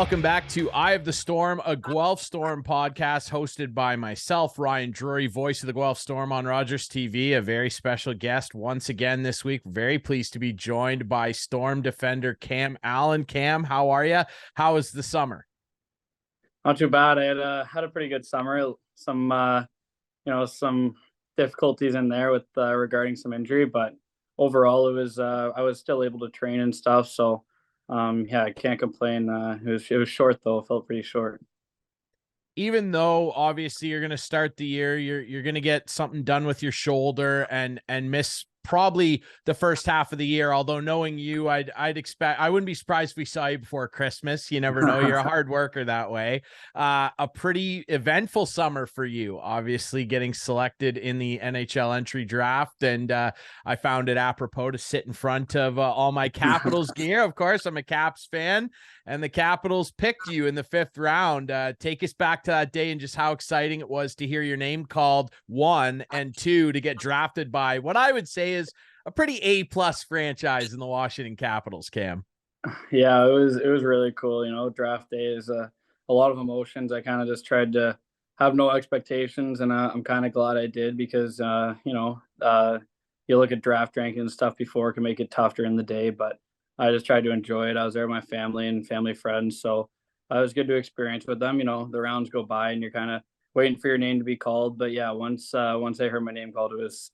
Welcome back to Eye of the Storm, a Guelph Storm podcast hosted by myself, Ryan Drury, voice of the Guelph Storm on Rogers TV. A very special guest once again this week. Very pleased to be joined by Storm defender Cam Allen. Cam, how are you? How was the summer? Not too bad. I had a pretty good summer. Some difficulties in there with regarding some injury, but overall it was I was still able to train and stuff. So yeah, I can't complain. It was short though. It felt pretty short. Even though obviously you're going to start the year, you're going to get something done with your shoulder and miss probably the first half of the year. Although knowing you, I'd expect, I wouldn't be surprised if we saw you before Christmas. You never know. You're a hard worker that way. A pretty eventful summer for you, obviously getting selected in the NHL entry draft. And I found it apropos to sit in front of all my Capitals gear. Of course, I'm a Caps fan, and the Capitals picked you in the 5th round. Take us back to that day and just how exciting it was to hear your name called, 1, and 2, to get drafted by what I would say is a pretty A+ franchise in the Washington Capitals, Cam. Yeah, it was really cool. Draft day is a lot of emotions. I kind of just tried to have no expectations, and I'm kind of glad I did because you look at draft rankings and stuff before, it can make it tough during the day, but I just tried to enjoy it. I was there with my family and family friends, so it was good to experience with them. The rounds go by and you're kind of waiting for your name to be called. But yeah, once I heard my name called, it was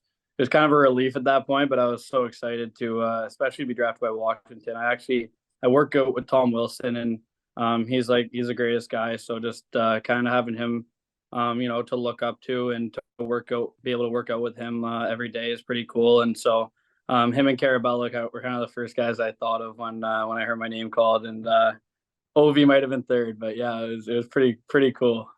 kind of a relief at that point. But I was so excited to especially be drafted by Washington. I work out with Tom Wilson, and he's the greatest guy. So just kind of having him to look up to and to be able to work out with him every day is pretty cool. And so him and Carabella were kind of the first guys I thought of when I heard my name called, and Ovi might have been third, but yeah, it was pretty cool.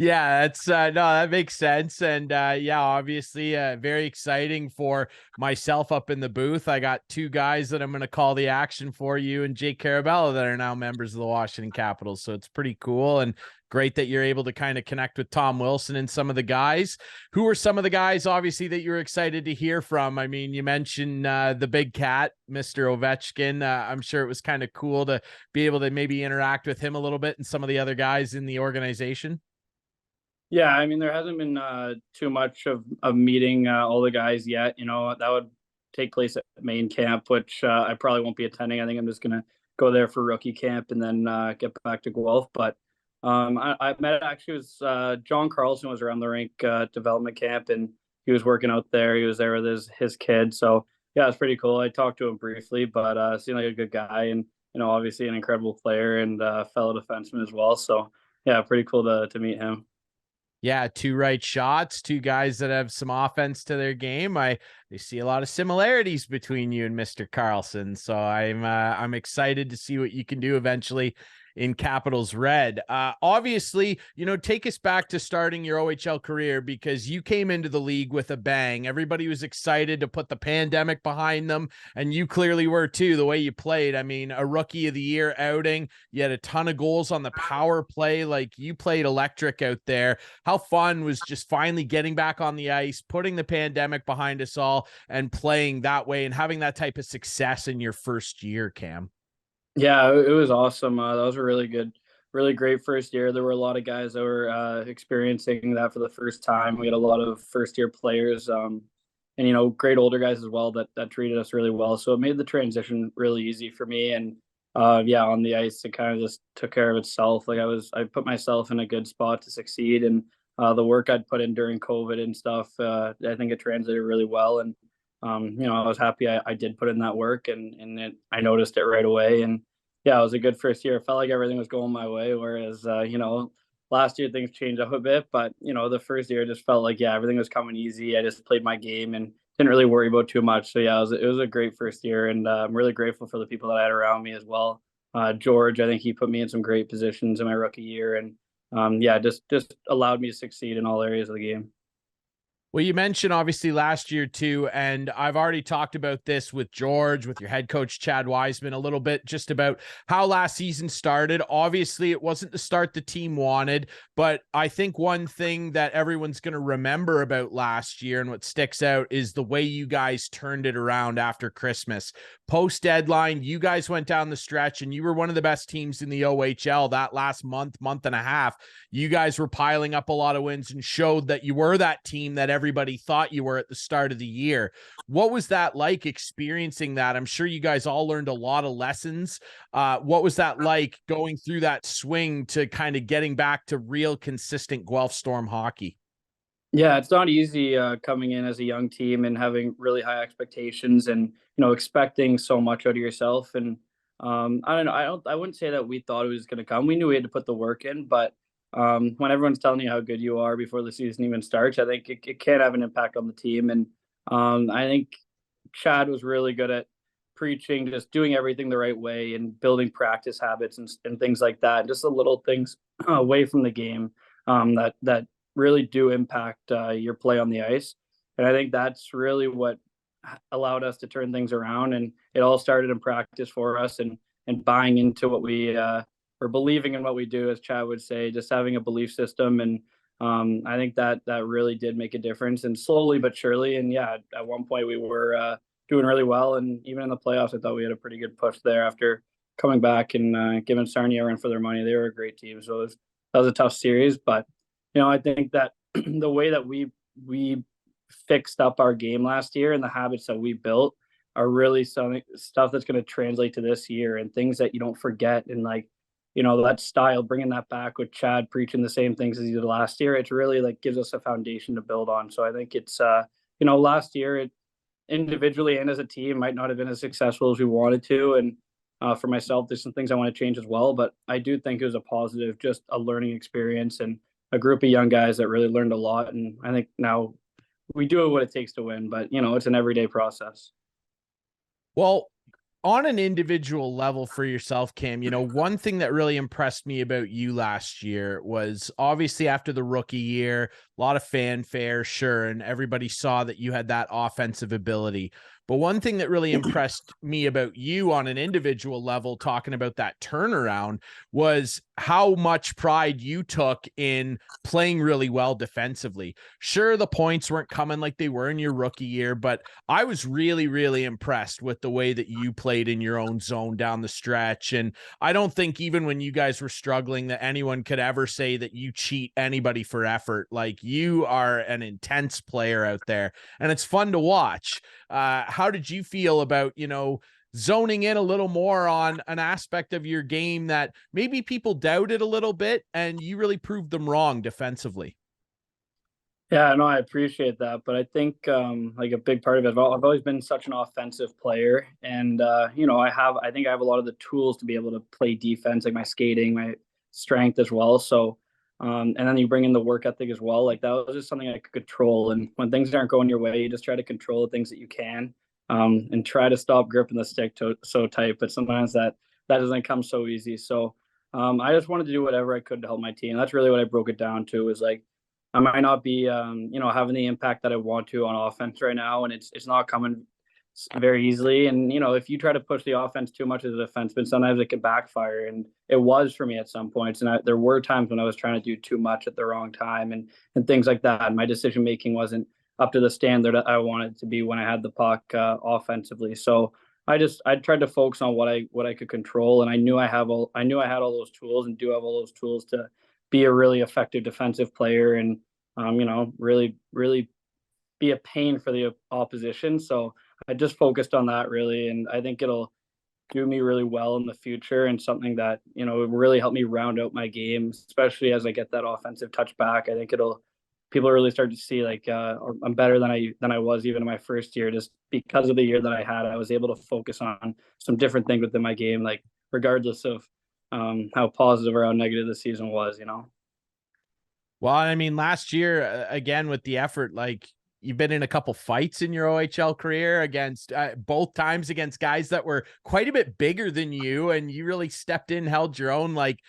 Yeah, that's no, that makes sense. And yeah, obviously very exciting for myself up in the booth. I got 2 guys that I'm going to call the action for, you and Jake Carabello, that are now members of the Washington Capitals. So it's pretty cool and great that you're able to kind of connect with Tom Wilson and some of the guys. Who are some of the guys, obviously, that you're excited to hear from? I mean, you mentioned the big cat, Mr. Ovechkin. I'm sure it was kind of cool to be able to maybe interact with him a little bit and some of the other guys in the organization. Yeah, I mean, there hasn't been too much of meeting all the guys yet. That would take place at main camp, which I probably won't be attending. I think I'm just gonna go there for rookie camp and then get back to Guelph. But I met, actually, was John Carlson was around the rink development camp, and he was working out there. He was there with his kid. So yeah, it's pretty cool. I talked to him briefly, but seemed like a good guy, and obviously an incredible player and fellow defenseman as well. So yeah, pretty cool to meet him. Yeah, 2 right shots, 2 guys that have some offense to their game. I see a lot of similarities between you and Mr. Carlson, so I'm excited to see what you can do eventually in Capitals red. Obviously, take us back to starting your OHL career, because you came into the league with a bang. Everybody was excited to put the pandemic behind them, and you clearly were too, the way you played. I mean, a rookie of the year outing, you had a ton of goals on the power play. Like, you played electric out there. How fun was just finally getting back on the ice, putting the pandemic behind us all, and playing that way and having that type of success in your first year, Cam? Yeah, it was awesome. That was a really great first year. There were a lot of guys that were experiencing that for the first time. We had a lot of first year players, and great older guys as well that treated us really well. So it made the transition really easy for me. And yeah, on the ice, it kind of just took care of itself. Like, I put myself in a good spot to succeed, and the work I'd put in during COVID and stuff, I think it translated really well. And I was happy I did put in that work, and I noticed it right away. And yeah, it was a good first year. It felt like everything was going my way. Whereas, last year things changed up a bit, but the first year just felt like, yeah, everything was coming easy. I just played my game and didn't really worry about too much. So yeah, it was a great first year, and I'm really grateful for the people that I had around me as well. George, I think he put me in some great positions in my rookie year, and yeah, just allowed me to succeed in all areas of the game. Well, you mentioned obviously last year too, and I've already talked about this with George, with your head coach Chad Wiseman, a little bit just about how last season started. Obviously, it wasn't the start the team wanted, but I think one thing that everyone's going to remember about last year and what sticks out is the way you guys turned it around after Christmas. Post deadline, you guys went down the stretch and you were one of the best teams in the OHL that last month and a half. You guys were piling up a lot of wins and showed that you were that team that everybody thought you were at the start of the year. What was that like experiencing that? I'm sure you guys all learned a lot of lessons. What was that like going through that swing to kind of getting back to real consistent Guelph Storm hockey? Yeah, it's not easy coming in as a young team and having really high expectations and expecting so much out of yourself. And I don't know. I wouldn't say that we thought it was going to come. We knew we had to put the work in, but when everyone's telling you how good you are before the season even starts, I think it can have an impact on the team. And I think Chad was really good at preaching, just doing everything the right way and building practice habits and things like that. Just the little things away from the game that really do impact your play on the ice. And I think that's really what allowed us to turn things around. And it all started in practice for us and buying into what we or believing in what we do, as Chad would say, just having a belief system. And I think that really did make a difference. And slowly but surely, and yeah, at one point we were doing really well. And even in the playoffs, I thought we had a pretty good push there after coming back and giving Sarnia a run for their money. They were a great team, so that was a tough series. But I think that the way that we fixed up our game last year and the habits that we built are really some stuff that's going to translate to this year and things that you don't forget. And like, that style, bringing that back with Chad preaching the same things as he did last year, it's really like gives us a foundation to build on. So I think it's, last year it individually and as a team might not have been as successful as we wanted to. And for myself, there's some things I want to change as well, but I do think it was a positive, just a learning experience and a group of young guys that really learned a lot. And I think now we do what it takes to win, but it's an everyday process. Well, on an individual level for yourself, Cam, one thing that really impressed me about you last year was obviously after the rookie year, a lot of fanfare, sure, and everybody saw that you had that offensive ability. But one thing that really impressed me about you on an individual level, talking about that turnaround, was how much pride you took in playing really well defensively. Sure, the points weren't coming like they were in your rookie year, but I was really, really impressed with the way that you played in your own zone down the stretch. And I don't think even when you guys were struggling that anyone could ever say that you cheat anybody for effort. Like, you are an intense player out there, and it's fun to watch. How did you feel about, zoning in a little more on an aspect of your game that maybe people doubted a little bit and you really proved them wrong defensively? Yeah, no, I appreciate that, but I think like a big part of it, I've always been such an offensive player, and I think I have a lot of the tools to be able to play defense, like my skating, my strength as well. So, and then you bring in the work ethic as well. Like that was just something I could control, and when things aren't going your way, you just try to control the things that you can, and try to stop gripping the stick so tight. But sometimes that doesn't come so easy. So, I just wanted to do whatever I could to help my team. That's really what I broke it down to. Was like I might not be, having the impact that I want to on offense right now, and it's not coming very easily. And if you try to push the offense too much as a defenseman, sometimes it can backfire. And it was for me at some points. And there were times when I was trying to do too much at the wrong time and things like that. And my decision making wasn't up to the standard I wanted to be when I had the puck offensively. So I tried to focus on what I could control, and I knew I had all those tools and do have all those tools to be a really effective defensive player and really be a pain for the opposition. So I just focused on that really, and I think it'll do me really well in the future and something that it will really help me round out my game, especially as I get that offensive touch back. I think people really start to see like I'm better than I was even in my first year, just because of the year that I had. I was able to focus on some different things within my game, like regardless of how positive or how negative the season was. Well, I mean, last year, again, with the effort, like, you've been in a couple fights in your OHL career against both times against guys that were quite a bit bigger than you, and you really stepped in, held your own. Like,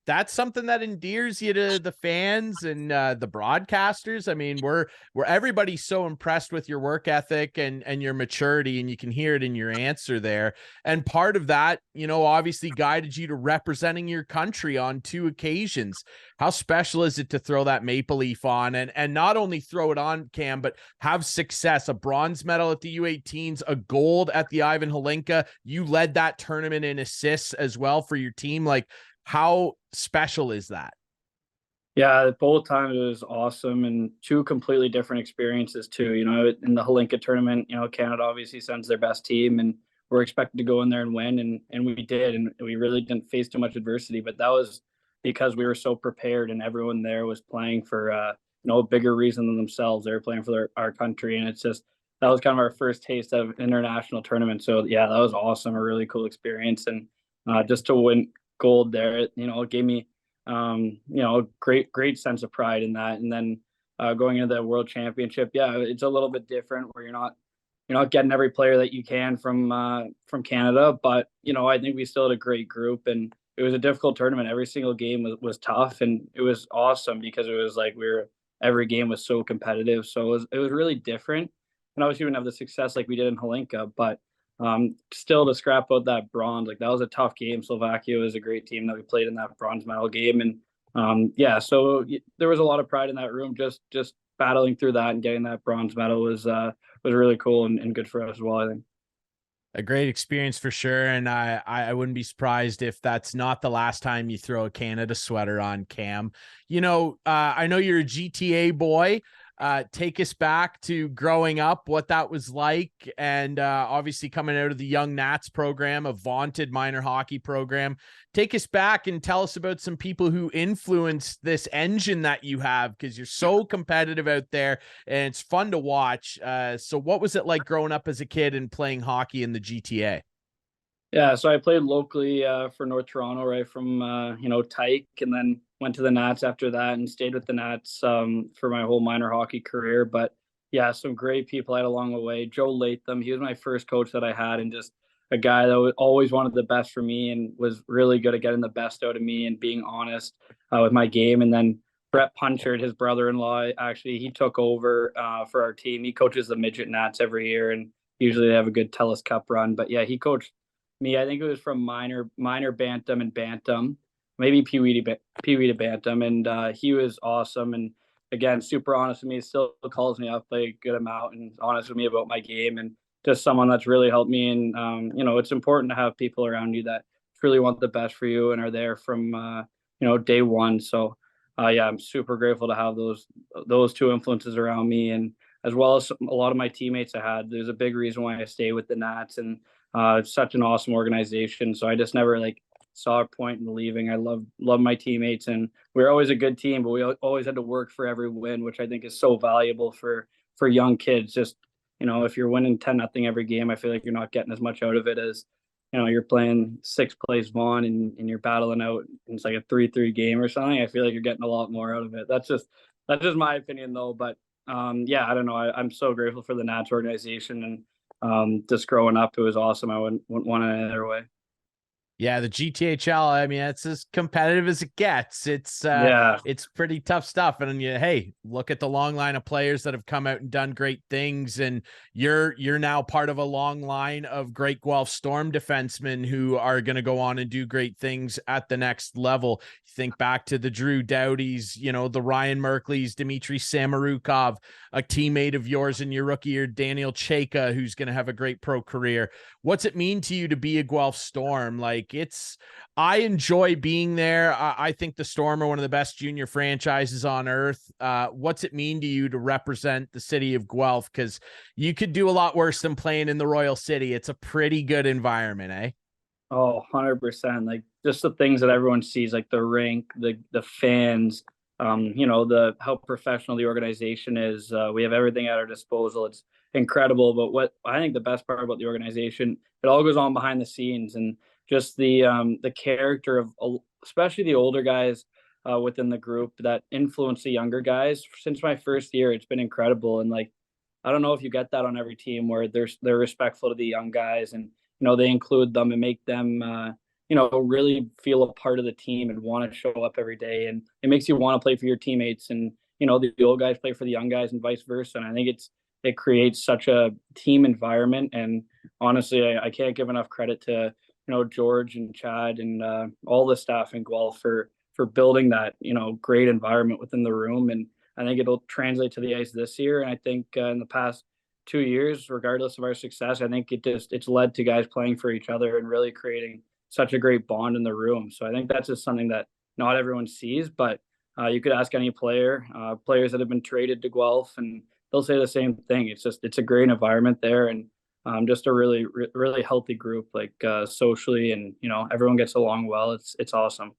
that's something that endears you to the fans and the broadcasters. I mean, we're everybody's so impressed with your work ethic and your maturity, and you can hear it in your answer there. And part of that, obviously guided you to representing your country on 2 occasions. How special is it to throw that maple leaf on and not only throw it on, Cam, but have success? A bronze medal at the U18s, a gold at the Ivan Holinka. You led that tournament in assists as well for your team. Like, how special is that? Yeah, both times it was awesome and 2 completely different experiences too. In the Holinka tournament, Canada obviously sends their best team and we're expected to go in there and win and we did, and we really didn't face too much adversity, but that was because we were so prepared and everyone there was playing for a bigger reason than themselves. They were playing for our country, and it's just that was kind of our first taste of international tournament. So yeah, that was awesome, a really cool experience, and just to win gold there, it gave me great sense of pride in that. And then going into the world championship, yeah, it's a little bit different where you're not getting every player that you can from Canada, but I think we still had a great group, and it was a difficult tournament. Every single game was tough, and it was awesome because it was like every game was so competitive. So it was really different, and obviously we didn't have the success like we did in Holinka, but still to scrap out that bronze, like that was a tough game. Slovakia was a great team that we played in that bronze medal game, and yeah, so there was a lot of pride in that room. Just battling through that and getting that bronze medal was really cool and good for us as well, I think. A great experience for sure. And I wouldn't be surprised if that's not the last time you throw a Canada sweater on, Cam. I know you're a GTA boy. Take us back to growing up, what that was like, and obviously coming out of the Young Nats program, a vaunted minor hockey program. Take us back and tell us about some people who influenced this engine that you have, because you're so competitive out there and it's fun to watch. So what was it like growing up as a kid and playing hockey in the GTA? Yeah, so I played locally for North Toronto, right from Tyke, and then went to the Nats after that, and stayed with the Nats for my whole minor hockey career. But yeah, some great people I had along the way. Joe Latham, he was my first coach that I had, and just a guy that always wanted the best for me and was really good at getting the best out of me and being honest with my game. And then Brett Punchard, his brother-in-law, actually he took over for our team. He coaches the midget Nats every year, and usually they have a good Telus Cup run. But yeah, he coached me. I think it was from minor bantam and bantam, maybe Pee Wee to bantam, and he was awesome. And again, super honest with me. Still calls me up like a good amount and honest with me about my game, and just someone that's really helped me. And it's important to have people around you that truly want the best for you and are there from day one. So yeah, I'm super grateful to have those 2 influences around me, and as well as a lot of my teammates I had. There's a big reason why I stay with the Nats, and it's such an awesome organization. So I just never saw a point in leaving. I love my teammates, and we are always a good team, but we always had to work for every win, which I think is so valuable for young kids. Just if you're winning 10-0 every game, I feel like you're not getting as much out of it as you're playing 6th place Vaughan and you're battling out. And it's like a 3-3 game or something. I feel like you're getting a lot more out of it. That's just my opinion though. But yeah, I don't know. I'm so grateful for the Nats organization, and just growing up, it was awesome. I wouldn't want it any other way. Yeah, the GTHL, I mean, it's as competitive as it gets. Yeah. It's pretty tough stuff. And hey, look at the long line of players that have come out and done great things. And you're now part of a long line of great Guelph Storm defensemen who are going to go on and do great things at the next level. Think back to the Drew Dowdies, the Ryan Merkleys, Dmitry Samarukov, a teammate of yours in your rookie year, Daniel Chayka, who's going to have a great pro career. What's it mean to you to be a Guelph Storm? I enjoy being there. I think the Storm are one of the best junior franchises on earth. What's it mean to you to represent the city of Guelph? Because you could do a lot worse than playing in the Royal City. It's a pretty good environment, eh? Oh, 100%. Like just the things that everyone sees, like the rink, the fans, the how professional the organization is. We have everything at our disposal. It's incredible. But what I think the best part about the organization, it all goes on behind the scenes, and just the character of especially the older guys within the group that influence the younger guys. Since my first year, it's been incredible. And I don't know if you get that on every team where they're respectful to the young guys, and they include them and make them really feel a part of the team and want to show up every day. And it makes you want to play for your teammates, and, the old guys play for the young guys and vice versa. And I think it creates such a team environment. And honestly, I can't give enough credit to, George and Chad and all the staff in Guelph for building that, great environment within the room. And I think it'll translate to the ice this year. And I think in the past 2 years, regardless of our success, I think it's led to guys playing for each other and really creating such a great bond in the room. So I think that's just something that not everyone sees, but you could ask any player, players that have been traded to Guelph, and they'll say the same thing. It's a great environment there, and just a really, really healthy group, like socially, and everyone gets along well. It's awesome.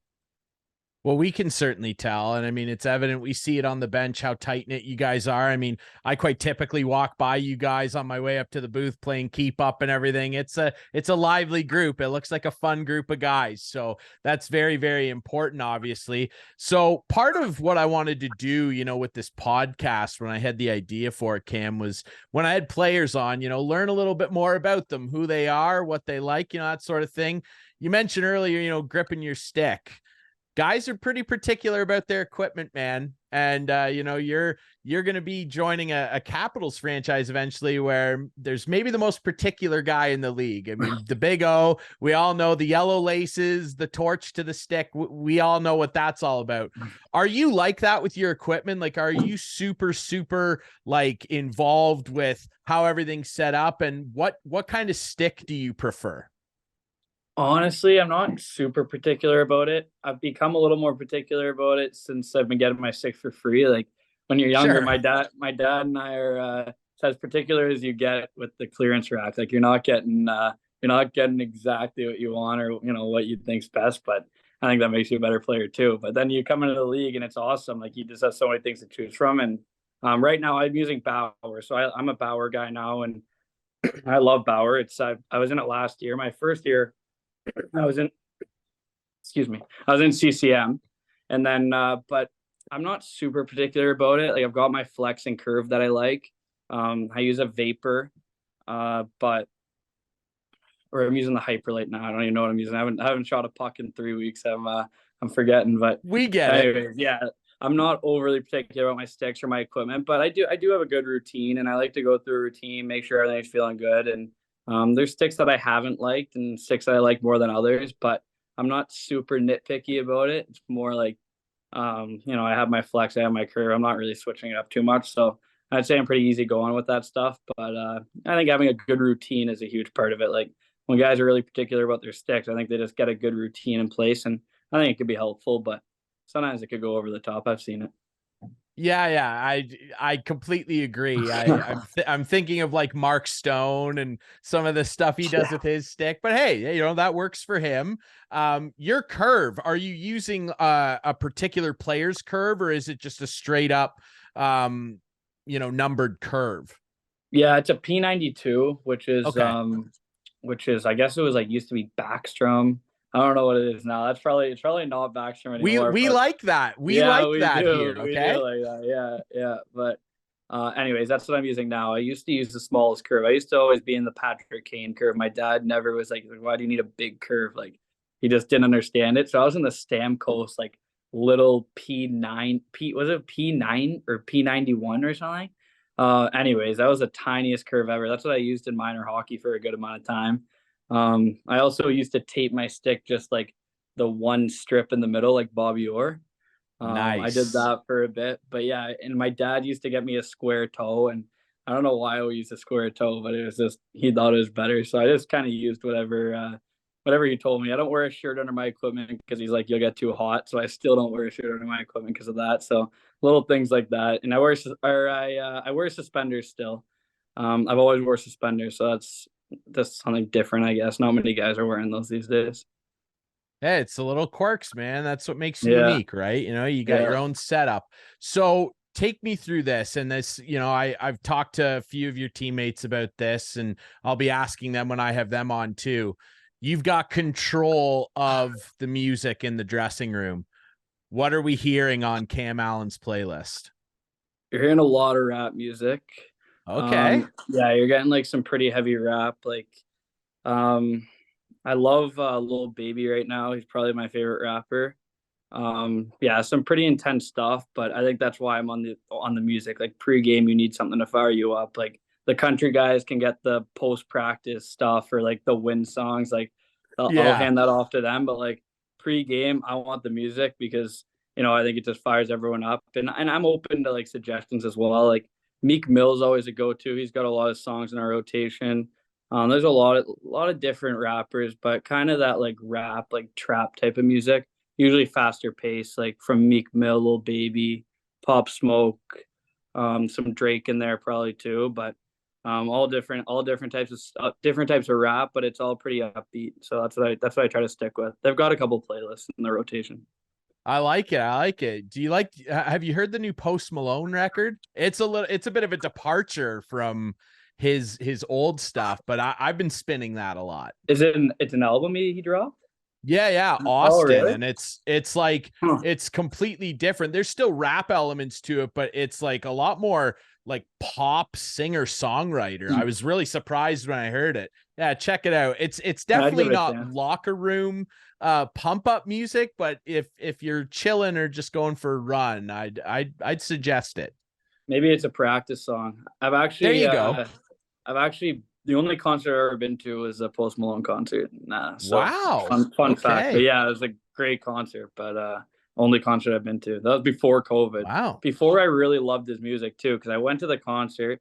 Well, we can certainly tell. And I mean, it's evident. We see it on the bench, how tight knit you guys are. I mean, I quite typically walk by you guys on my way up to the booth playing keep up and everything. It's a lively group. It looks like a fun group of guys. So that's very, very important, obviously. So part of what I wanted to do, with this podcast, when I had the idea for it, Cam, was when I had players on, learn a little bit more about them, who they are, what they like, that sort of thing. You mentioned earlier, gripping your stick. Guys are pretty particular about their equipment, man. And you're going to be joining a Capitals franchise eventually, where there's maybe the most particular guy in the league. I mean, the Big O, we all know the yellow laces, the torch to the stick. We all know what that's all about. Are you like that with your equipment? Like, are you super, super like involved with how everything's set up, and what kind of stick do you prefer? Honestly, I'm not super particular about it. I've become a little more particular about it since I've been getting my stick for free. Like when you're younger, Sure. my dad and I are as particular as you get with the clearance rack. Like you're not getting exactly what you want, or what you think's best. But I think that makes you a better player too. But then you come into the league and it's awesome. Like you just have so many things to choose from. And right now I'm using Bauer, so I'm a Bauer guy now, and I love Bauer. I was in it last year. My first year I was in, excuse me, I was in CCM, and then, but I'm not super particular about it. Like I've got my flex and curve that I like. I use a vapor, but or I'm using the hyperlite now. I don't even know what I'm using. I haven't shot a puck in 3 weeks. I'm forgetting, but We get it. anyways, yeah. I'm not overly particular about my sticks or my equipment, but I do have a good routine, and I like to go through a routine, make sure everything's feeling good. And there's sticks that I haven't liked and sticks that I like more than others, but I'm not super nitpicky about it. It's more like, I have my flex, I have my curve. I'm not really switching it up too much. So I'd say I'm pretty easy going with that stuff. But I think having a good routine is a huge part of it. Like when guys are really particular about their sticks, I think they just get a good routine in place, and I think it could be helpful, but sometimes it could go over the top. I've seen it. Yeah, I completely agree. I'm thinking of like Mark Stone and some of the stuff he does Yeah. with his stick, but hey, that works for him. Your curve, are you using a particular player's curve, or is it just a straight up numbered curve? Yeah, it's a P92, Okay. which is I guess it was like used to be Backstrom. I don't know what it is now. It's probably not Backstrom We anymore, we but like that. We yeah, like we that do. here, We do okay? like that. Yeah, yeah. But anyways, that's what I'm using now. I used to use the smallest curve. I used to always be in the Patrick Kane curve. My dad never was like, why do you need a big curve? Like he just didn't understand it. So I was in the Stamkos like little P9, was it P9 or P91 or something? Anyways, that was the tiniest curve ever. That's what I used in minor hockey for a good amount of time. I also used to tape my stick just like the one strip in the middle, like Bobby Orr. I did Nice. that for a bit, but yeah, and my dad used to get me a square toe, and I don't know why I would use a square toe, but it was just he thought it was better, so I just kind of used whatever he told me. I don't wear a shirt under my equipment because he's like you'll get too hot, so I still don't wear a shirt under my equipment because of that. So little things like that, and I wear suspenders still. I've always wore suspenders, so that's something different, I guess. Not many guys are wearing those these days. Hey, it's the little quirks, man. That's what makes you Yeah, unique, right? You got yeah. your own setup. So take me through this. And this, I've talked to a few of your teammates about this, and I'll be asking them when I have them on too. You've got control of the music in the dressing room. What are we hearing on Cam Allen's playlist? You're hearing a lot of rap music. Okay. Yeah, you're getting like some pretty heavy rap. Like, um, I love Lil Baby right now. He's probably my favorite rapper. Yeah, some pretty intense stuff, but I think that's why I'm on the music. Like pregame, you need something to fire you up. Like the country guys can get the post practice stuff or like the win songs. Like I'll Yeah. hand that off to them. But like pregame, I want the music because I think it just fires everyone up. And I'm open to like suggestions as well. Like Meek Mill's always a go to. He's got a lot of songs in our rotation. There's a lot of different rappers, but kind of that like rap, like trap type of music, usually faster pace, like from Meek Mill, Lil Baby, Pop Smoke, some Drake in there probably too, but all different types of rap, but it's all pretty upbeat. So that's what I try to stick with. They've got a couple playlists in the rotation. I like it. I like it. Have you heard the new Post Malone record? It's a bit of a departure from his old stuff, but I've been spinning that a lot. It's an album he dropped? Yeah, yeah, Oh, Austin, really? and it's like Huh. it's completely different. There's still rap elements to it, but it's like a lot more like pop singer songwriter. I was really surprised when I heard it. Yeah, check it out. It's Yeah, I'd give definitely it a not chance. locker room pump up music, but if you're chilling or just going for a run, I'd suggest it. Maybe it's a practice song. There you go. I've actually the only concert I've ever been to was a Post Malone concert. Nah, so Wow. fun fact. But Okay. yeah, it was a great concert, but only concert I've been to. That was before COVID. Wow. Before I really loved his music too, because I went to the concert,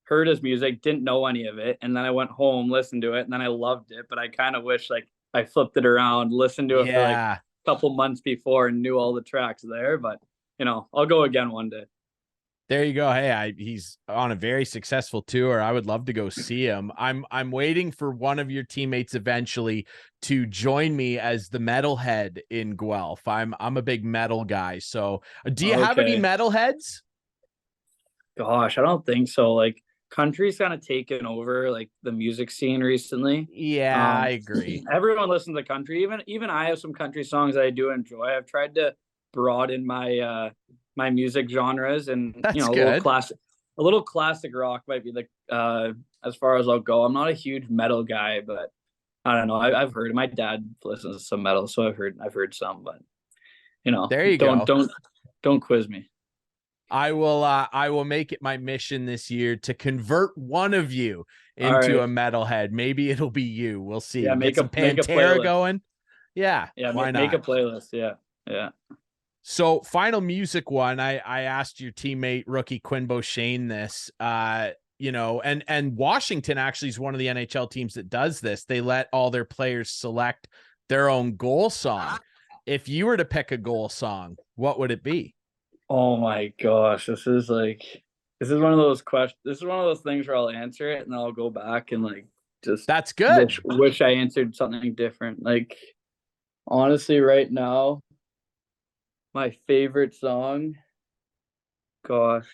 heard his music, didn't know any of it, and then I went home, listened to it, and then I loved it. But I kind of wish like I flipped it around, listened to it for like Yeah. a couple months before and knew all the tracks there. But I'll go again one day. There you go. Hey, he's on a very successful tour. I would love to go see him. I'm waiting for one of your teammates eventually to join me as the metalhead in Guelph. I'm a big metal guy. So, do you have any Okay. metalheads? Gosh, I don't think so. Like country's kind of taken over like the music scene recently. Yeah, I Um, agree. Everyone listens to country. Even I have some country songs that I do enjoy. I've tried to broaden my music genres, and That's a little good. classic rock might be like as far as I'll go. I'm not a huge metal guy, but I don't know. I've heard my dad listens to some metal, so I've heard some, but There you don't go. don't quiz me. I will make it my mission this year to convert one of you All into right. a metalhead. Maybe it'll be you. We'll Yeah, see. Get make some a Pantera playlist. going. Yeah, Yeah, why make a not? playlist. Yeah, yeah. So final music one, I asked your teammate rookie Quinn Beauchene this, and Washington actually is one of the NHL teams that does this. They let all their players select their own goal song. If you were to pick a goal song, what would it be? Oh my gosh, this is one of those questions. This is one of those things where I'll answer it and then I'll go back and like just That's good. wish I answered something different. Like honestly, right now, my favorite song, gosh,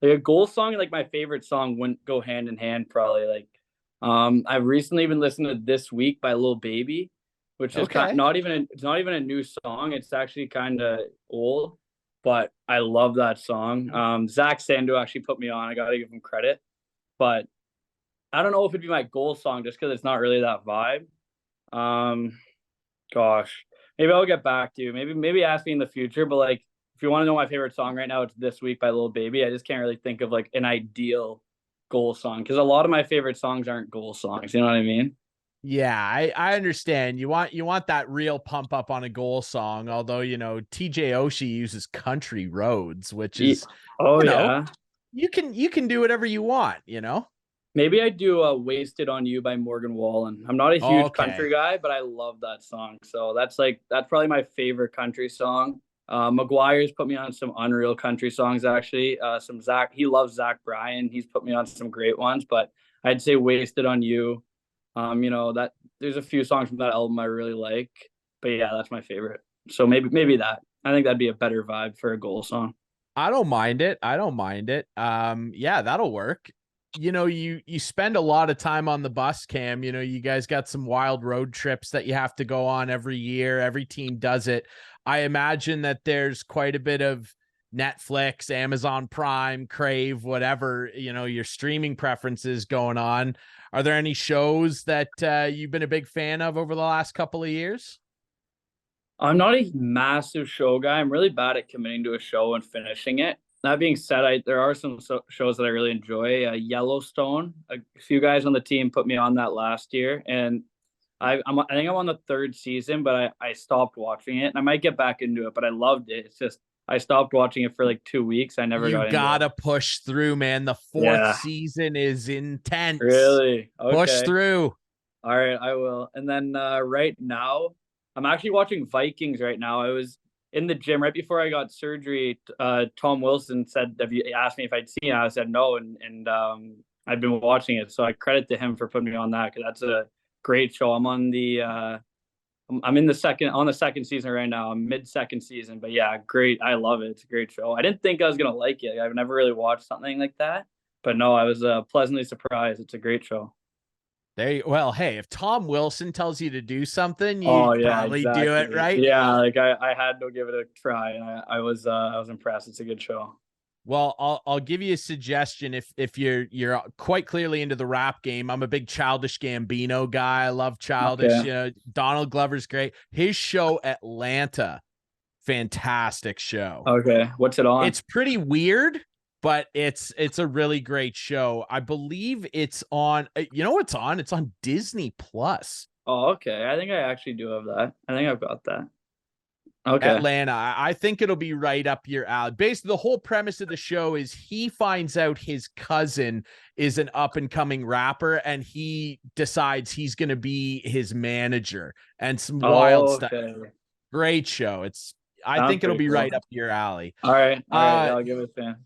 like a goal song and like my favorite song wouldn't go hand in hand. Probably like, I've recently been listening to "This Week" by Lil Baby, which is Okay. it's not even a new song. It's actually kind of old, but I love that song. Zach Sando actually put me on. I gotta give him credit, but I don't know if it'd be my goal song just because it's not really that vibe. Um, Gosh, maybe I'll get back to you. Maybe ask me in the future. But like, if you want to know my favorite song right now, it's "This Week" by Lil Baby. I just can't really think of like an ideal goal song because a lot of my favorite songs aren't goal songs. You know what I mean? Yeah, I understand. You want that real pump up on a goal song, although TJ Oshie uses country roads, which Ye- is, Oh you know, yeah. you can do whatever you want. Maybe I do "Wasted on You" by Morgan Wallen. I'm not a huge Okay. country guy, but I love that song. So that's probably my favorite country song. McGuire's put me on some unreal country songs actually. Some Zach, he loves Zach Bryan. He's put me on some great ones, but I'd say "Wasted on You." That there's a few songs from that album I really like, but yeah, that's my favorite. So maybe that. I think that'd be a better vibe for a goal song. I don't mind it. I don't mind it. Yeah, that'll work. You spend a lot of time on the bus, Cam. You guys got some wild road trips that you have to go on every year. Every team does it. I imagine that there's quite a bit of Netflix, Amazon Prime, Crave, whatever, your streaming preferences going on. Are there any shows that you've been a big fan of over the last couple of years? I'm not a massive show guy. I'm really bad at committing to a show and finishing it. That being said, there are some shows that I really enjoy. Yellowstone. A few guys on the team put me on that last year, and I think I'm on the third season, but I stopped watching it. And I might get back into it, but I loved it. It's just I stopped watching it for like 2 weeks. I never You got into it. gotta push through, man. The fourth Yeah, season is intense. really. Push Okay. through. All right, I will. And then right now, I'm actually watching Vikings right now. I was in the gym right before I got surgery. Tom Wilson said, "Have you asked me if I'd seen it?" I said no, and I've been watching it. So I credit to him for putting me on that because that's a great show. I'm in the second season right now. I'm mid second season, but yeah, great. I love it. It's a great show. I didn't think I was gonna like it. I've never really watched something like that, but no, I was pleasantly surprised. It's a great show. Well, hey, if Tom Wilson tells you to do something, Oh you yeah, probably do it, exactly. right? Yeah, like I had to give it a try, and I was impressed. It's a good show. Well, I'll give you a suggestion if you're quite clearly into the rap game. I'm a big Childish Gambino guy. I love Childish. Okay. Donald Glover's great. His show Atlanta, fantastic show. Okay. What's it on? It's pretty weird, but it's a really great show. I believe it's on. You know what's on? It's on Disney Plus. Oh, okay. I think I actually do have that. I think I've got that. Okay. Atlanta. I think it'll be right up your alley. Basically, the whole premise of the show is he finds out his cousin is an up and coming rapper, and he decides he's going to be his manager, and some wild Oh, stuff. okay. Great show. I Sounds think it'll pretty be cool. right up your alley. All right. All right. Yeah, Uh, I'll give it a fan.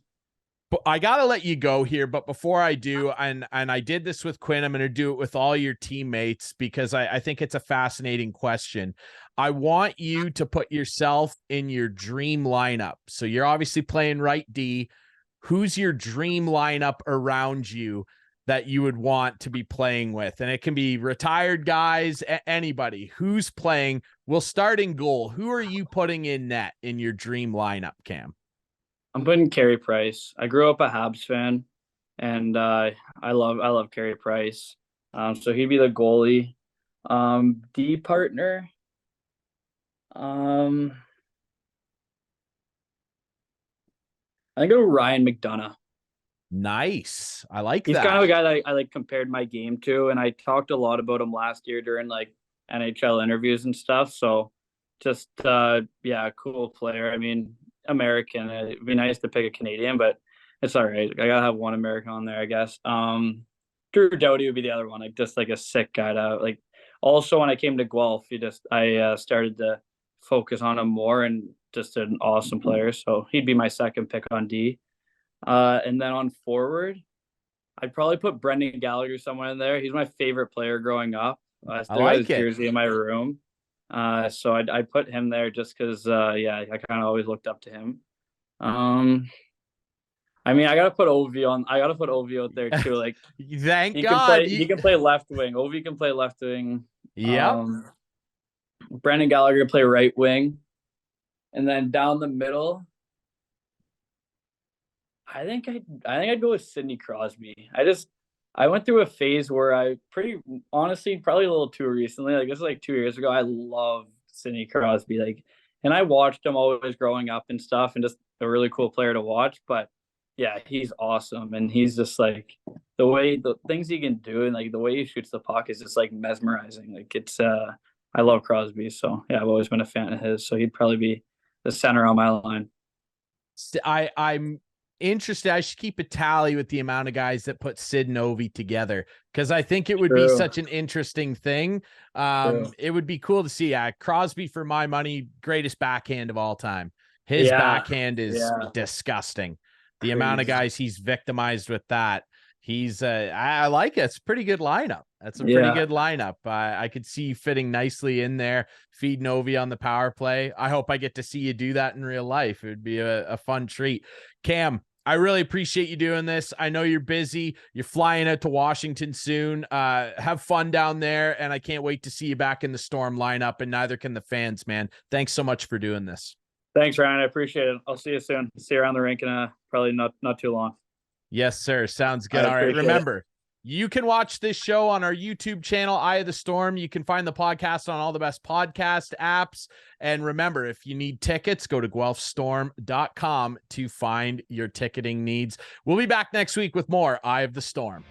but I gotta let you go here. But before I do, and I did this with Quinn, I'm gonna do it with all your teammates because I think it's a fascinating question. I want you to put yourself in your dream lineup. So you're obviously playing right D. Who's your dream lineup around you that you would want to be playing with? And it can be retired guys, anybody who's playing. We'll start in goal. Who are you putting in net in your dream lineup, Cam? I'm putting Carey Price. I grew up a Habs fan, and I love Carey Price. So he'd be the goalie. D partner. Um, I think go Ryan McDonough. Nice. I like He's kind that. of a guy that I like compared my game to, and I talked a lot about him last year during like NHL interviews and stuff. So just yeah, cool player. I mean, American. It'd be nice to pick a Canadian, but it's all right. I gotta have one American on there, I guess. Drew Doughty would be the other one, like just like a sick guy to like. Also, when I came to Guelph, I started to focus on him more, and just an awesome player. So he'd be my second pick on D. And then on forward, I'd probably put Brendan Gallagher somewhere in there. He's my favorite player growing up. I I still got his like it. jersey in my room. So I'd put him there just because, yeah, I kind of always looked up to him. Um, I mean, I gotta put Ovi out there too. Like Thank God. he can play left wing. Ovi can play left wing. Yep. Brendan Gallagher can play right wing, and then down the middle, I think I'd go with Sidney Crosby. I went through a phase where I pretty honestly probably a little too recently, like this is like 2 years ago. I love Sidney Crosby, like, and I watched him always growing up and stuff, and just a really cool player to watch. But yeah, he's awesome, and he's just like the things he can do, and like the way he shoots the puck is just like mesmerizing. Like it's I love Crosby, so yeah, I've always been a fan of his. So he'd probably be the center on my line. I'm interested. I should keep a tally with the amount of guys that put Sid and Ovi together because I think it would be True. such an interesting thing. True. It would be cool to see. Crosby, for my money, greatest backhand of all time. His Yeah. backhand is Yeah. disgusting. The amount of Crazy. guys he's victimized with that. I like it. It's a pretty good lineup. That's a pretty Yeah. good lineup. I could see you fitting nicely in there, feeding Ovi on the power play. I hope I get to see you do that in real life. It would be a fun treat. Cam, I really appreciate you doing this. I know you're busy. You're flying out to Washington soon. Have fun down there, and I can't wait to see you back in the Storm lineup, and neither can the fans, man. Thanks so much for doing this. Thanks, Ryan. I appreciate it. I'll see you soon. See you around the rink in probably not too long. Yes, sir. Sounds good. I All right. appreciate it. Remember, you can watch this show on our YouTube channel, Eye of the Storm. You can find the podcast on all the best podcast apps. And remember, if you need tickets, go to guelphstorm.com to find your ticketing needs. We'll be back next week with more Eye of the Storm.